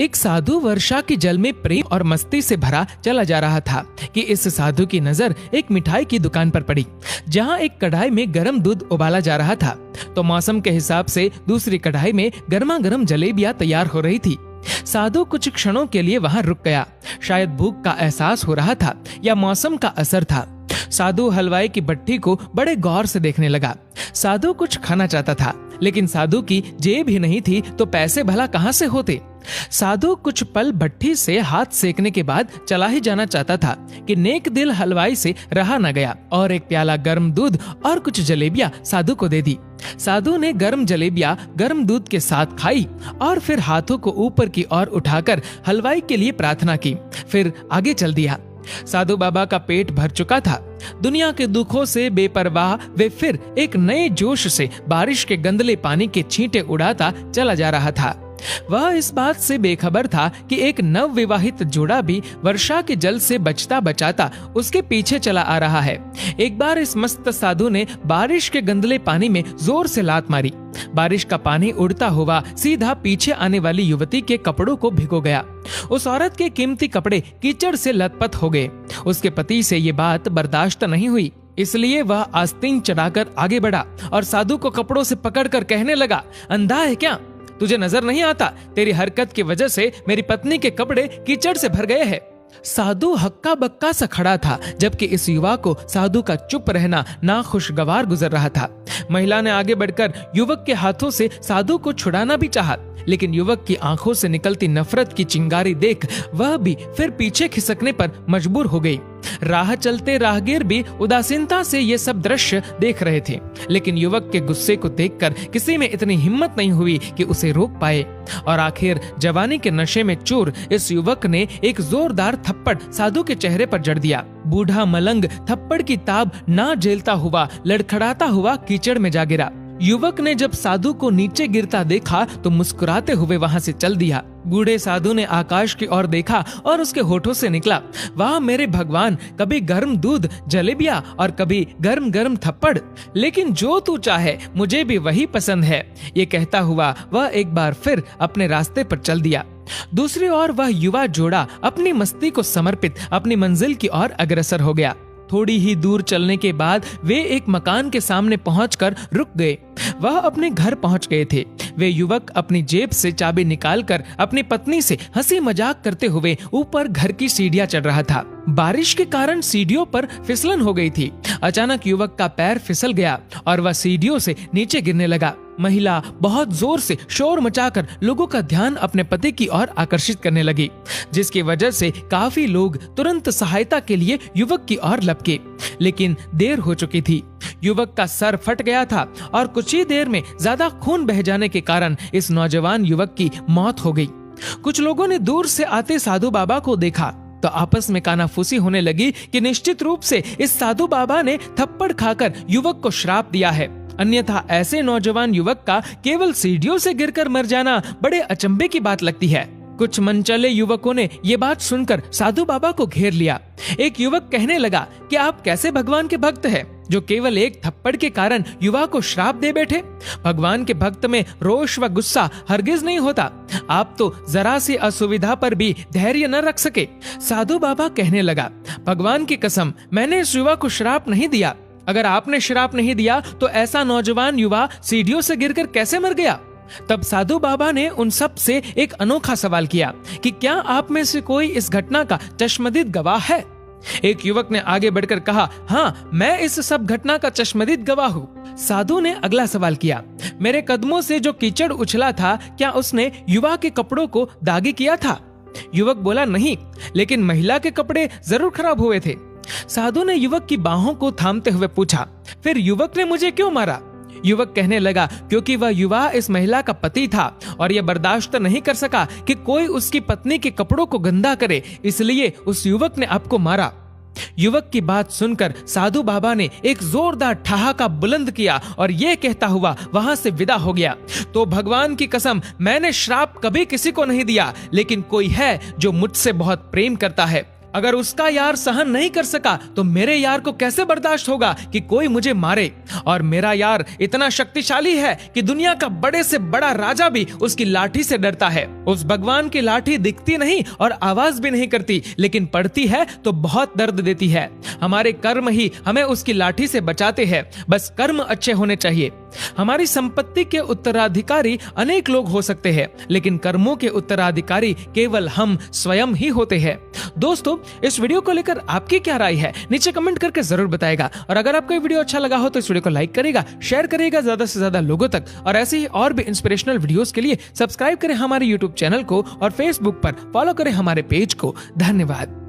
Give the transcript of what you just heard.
एक साधु वर्षा के जल में प्रेम और मस्ती से भरा चला जा रहा था कि इस साधु की नजर एक मिठाई की दुकान पर पड़ी, जहां एक कढ़ाई में गर्म दूध उबाला जा रहा था। तो मौसम के हिसाब से दूसरी कढ़ाई में गर्मा गर्म जलेबियां तैयार हो रही थी। साधु कुछ क्षणों के लिए वहां रुक गया। शायद भूख का एहसास हो रहा था या मौसम का असर था। साधु हलवाई की भट्टी को बड़े गौर से देखने लगा। साधु कुछ खाना चाहता था, लेकिन साधु की जेब ही नहीं थी तो पैसे भला कहां से होते। साधु कुछ पल भट्टी से हाथ सेकने के बाद चला ही जाना चाहता था कि नेक दिल हलवाई से रहा न गया और एक प्याला गर्म दूध और कुछ जलेबियां साधु को दे दी। साधु ने गर्म जलेबियां गर्म दूध के साथ खाई और फिर हाथों को ऊपर की ओर उठाकर हलवाई के लिए प्रार्थना की, फिर आगे चल दिया। साधु बाबा का पेट भर चुका था। दुनिया के दुखों से बेपरवाह वे फिर एक नए जोश से बारिश के गंदले पानी के छींटे उड़ाता चला जा रहा था। वह इस बात से बेखबर था कि एक नव विवाहित जोड़ा भी वर्षा के जल से बचता बचाता उसके पीछे चला आ रहा है। एक बार इस मस्त साधु ने बारिश के गंदले पानी में जोर से लात मारी। बारिश का पानी उड़ता हुआ सीधा पीछे आने वाली युवती के कपड़ों को भिगो गया। उस औरत के कीमती कपड़े कीचड़ से लथपथ हो गए। उसके पति से ये बात बर्दाश्त नहीं हुई, इसलिए वह आस्तीन चढ़ाकर आगे बढ़ा और साधु को कपड़ों से पकड़कर कहने लगा, अंधा है क्या? तुझे नजर नहीं आता? तेरी हरकत की वजह से मेरी पत्नी के कपड़े कीचड़ से भर गए हैं। साधु हक्का बक्का सा खड़ा था, जबकि इस युवा को साधु का चुप रहना नाखुशगवार गुजर रहा था। महिला ने आगे बढ़कर युवक के हाथों से साधु को छुड़ाना भी चाहा, लेकिन युवक की आंखों से निकलती नफरत की चिंगारी देख वह भी फिर पीछे खिसकने पर मजबूर हो गई। राह चलते राहगीर भी उदासीनता से ये सब दृश्य देख रहे थे, लेकिन युवक के गुस्से को देखकर किसी में इतनी हिम्मत नहीं हुई कि उसे रोक पाए। और आखिर जवानी के नशे में चूर इस युवक ने एक जोरदार थप्पड़ साधु के चेहरे पर जड़ दिया। बूढ़ा मलंग थप्पड़ की ताब ना झेलता हुआ लड़खड़ाता हुआ कीचड़ में जा गिरा। युवक ने जब साधु को नीचे गिरता देखा तो मुस्कुराते हुए वहां से चल दिया। बूढ़े साधु ने आकाश की ओर देखा और उसके होठों से निकला, वाह मेरे भगवान, कभी गर्म दूध जलेबियां और कभी गर्म गर्म थप्पड़, लेकिन जो तू चाहे मुझे भी वही पसंद है। ये कहता हुआ वह एक बार फिर अपने रास्ते पर चल दिया। दूसरी ओर वह युवा जोड़ा अपनी मस्ती को समर्पित अपनी मंजिल की ओर अग्रसर हो गया। थोड़ी ही दूर चलने के बाद वे एक मकान के सामने पहुंचकर रुक गए। वह अपने घर पहुंच गए थे। वे युवक अपनी जेब से चाबी निकालकर अपनी पत्नी से हंसी मजाक करते हुए ऊपर घर की सीढ़ियां चढ़ रहा था। बारिश के कारण सीढ़ियों पर फिसलन हो गई थी। अचानक युवक का पैर फिसल गया और वह सीढ़ियों से नीचे गिरने लगा। महिला बहुत जोर से शोर मचाकर लोगों का ध्यान अपने पति की ओर आकर्षित करने लगी, जिसकी वजह से काफी लोग तुरंत सहायता के लिए युवक की ओर लपके, लेकिन देर हो चुकी थी। युवक का सर फट गया था और कुछ ही देर में ज्यादा खून बह जाने के कारण इस नौजवान युवक की मौत हो गई। कुछ लोगों ने दूर से आते साधु बाबा को देखा तो आपस में कानाफूसी होने लगी कि निश्चित रूप से इस साधु बाबा ने थप्पड़ खाकर युवक को श्राप दिया है, अन्यथा ऐसे नौजवान युवक का केवल सीढ़ियों से गिरकर मर जाना बड़े अचंभे की बात लगती है। कुछ मनचले युवकों ने ये बात सुनकर साधु बाबा को घेर लिया। एक युवक कहने लगा कि आप कैसे भगवान के भक्त हैं, जो केवल एक थप्पड़ के कारण युवा को श्राप दे बैठे। भगवान के भक्त में रोष व गुस्सा हरगिज नहीं होता। आप तो जरा सी असुविधा पर भी धैर्य न रख सके। साधु बाबा कहने लगा, भगवान की कसम, मैंने इस युवा को श्राप नहीं दिया। अगर आपने श्राप नहीं दिया तो ऐसा नौजवान युवा सीढ़ियों से गिरकर कैसे मर गया? तब साधु बाबा ने उन सब से एक अनोखा सवाल किया कि क्या आप में से कोई इस घटना का चश्मदीद गवाह है? एक युवक ने आगे बढ़कर कहा, हाँ, मैं इस सब घटना का चश्मदीद गवाह हूँ। साधु ने अगला सवाल किया, मेरे कदमों से जो कीचड़ उछला था, क्या उसने युवा के कपड़ों को दागी किया था? युवक बोला, नहीं, लेकिन महिला के कपड़े जरूर खराब हुए थे। साधु ने युवक की बाहों को थामते हुए पूछा, फिर युवक ने मुझे क्यों मारा? युवक कहने लगा, क्योंकि वह युवा इस महिला का पति था और यह बर्दाश्त नहीं कर सका कि कोई उसकी पत्नी के कपड़ों को गंदा करे, इसलिए उस युवक ने आपको मारा। युवक की बात सुनकर साधु बाबा ने एक जोरदार ठहाका बुलंद किया और यह कहता हुआ वहां से विदा हो गया, तो भगवान की कसम, मैंने श्राप कभी किसी को नहीं दिया, लेकिन कोई है जो मुझसे बहुत प्रेम करता है। अगर उसका यार सहन नहीं कर सका तो मेरे यार को कैसे बर्दाश्त होगा कि कोई मुझे मारे। और मेरा यार इतना शक्तिशाली है कि दुनिया का बड़े से बड़ा राजा भी उसकी लाठी से डरता है। उस भगवान की लाठी दिखती नहीं और आवाज भी नहीं करती, लेकिन पड़ती है तो बहुत दर्द देती है। हमारे कर्म ही हमें उसकी लाठी से बचाते हैं, बस कर्म अच्छे होने चाहिए। हमारी संपत्ति के उत्तराधिकारी अनेक लोग हो सकते हैं, लेकिन कर्मों के उत्तराधिकारी केवल हम स्वयं ही होते हैं। दोस्तों, इस वीडियो को लेकर आपकी क्या राय है नीचे कमेंट करके जरूर बताएगा। और अगर आपको ये वीडियो अच्छा लगा हो तो इस वीडियो को लाइक करेगा, शेयर करेगा ज्यादा से ज्यादा लोगों तक। और ऐसे ही और भी इंस्पिरेशनल वीडियोस के लिए सब्सक्राइब करें हमारे यूट्यूब चैनल को और फेसबुक पर फॉलो करें हमारे पेज को। धन्यवाद।